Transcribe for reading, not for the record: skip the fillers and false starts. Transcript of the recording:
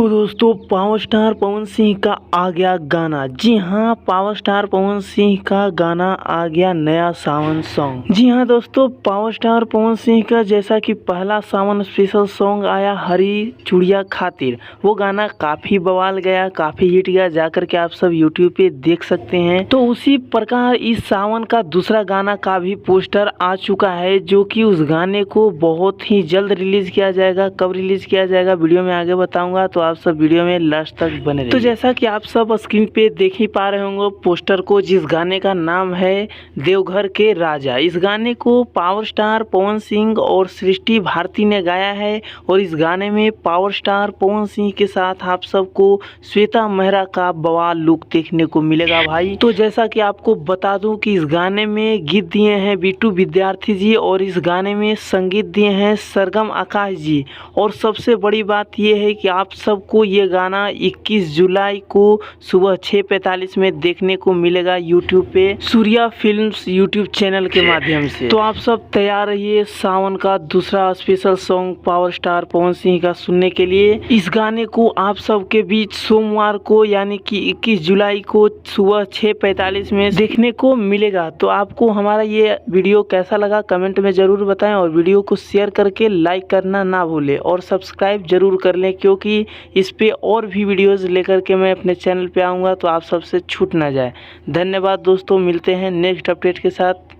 तो दोस्तों power star Pawan Singh का आ गया गाना। जी हाँ, पावर स्टार पवन सिंह का गाना आ गया, नया सावन सॉन्ग। जी हाँ दोस्तों, पावर स्टार पवन सिंह का जैसा कि पहला सावन स्पेशल सॉन्ग आया हरी चूड़िया खातिर, वो गाना काफ़ी बवाल गया, काफ़ी हिट गया, जाकर के आप सब यूट्यूब पे देख सकते हैं। तो उसी प्रकार इस सावन का दूसरा गाना का भी पोस्टर आ चुका है, जो कि उस गाने को बहुत ही जल्द रिलीज किया जाएगा। कब रिलीज किया जाएगा वीडियो में आगे बताऊंगा, तो आप सब वीडियो में लास्ट तक बने रहिए। तो जैसा कि आप सब स्क्रीन पे देख ही पा रहे होंगे पोस्टर को, जिस गाने का नाम है देवघर के राजा। इस गाने को पावर स्टार पवन सिंह और सृष्टि भारती ने गाया है, और इस गाने में पावर स्टार पवन सिंह के साथ आप सबको श्वेता मेहरा का बवाल लुक देखने को मिलेगा भाई। तो जैसा कि आपको बता दूं कि इस गाने में गीत दिए हैं बिट्टू विद्यार्थी जी, और इस गाने में संगीत दिए हैं सरगम आकाश जी। और सबसे बड़ी बात यह है कि आप सबको ये गाना 21 जुलाई को सुबह 6:45 में देखने को मिलेगा यूट्यूब पे, सूर्या फिल्म्स यूट्यूब चैनल के माध्यम से। तो आप सब तैयार रहिए सावन का दूसरा special song power star Pawan Singh का सुनने के लिए। इस गाने को आप सबके बीच सोमवार को यानी कि 21 जुलाई को सुबह 6:45 में देखने को मिलेगा। तो आपको हमारा ये वीडियो कैसा लगा कमेंट में जरूर बताएं, और वीडियो को शेयर करके लाइक करना ना भूलें, और सब्सक्राइब जरूर कर लें, क्योंकि इस पे और भी वीडियोस लेकर के मैं अपने चैनल पे आऊँगा, तो आप सबसे छूट ना जाए। धन्यवाद दोस्तों, मिलते हैं नेक्स्ट अपडेट के साथ।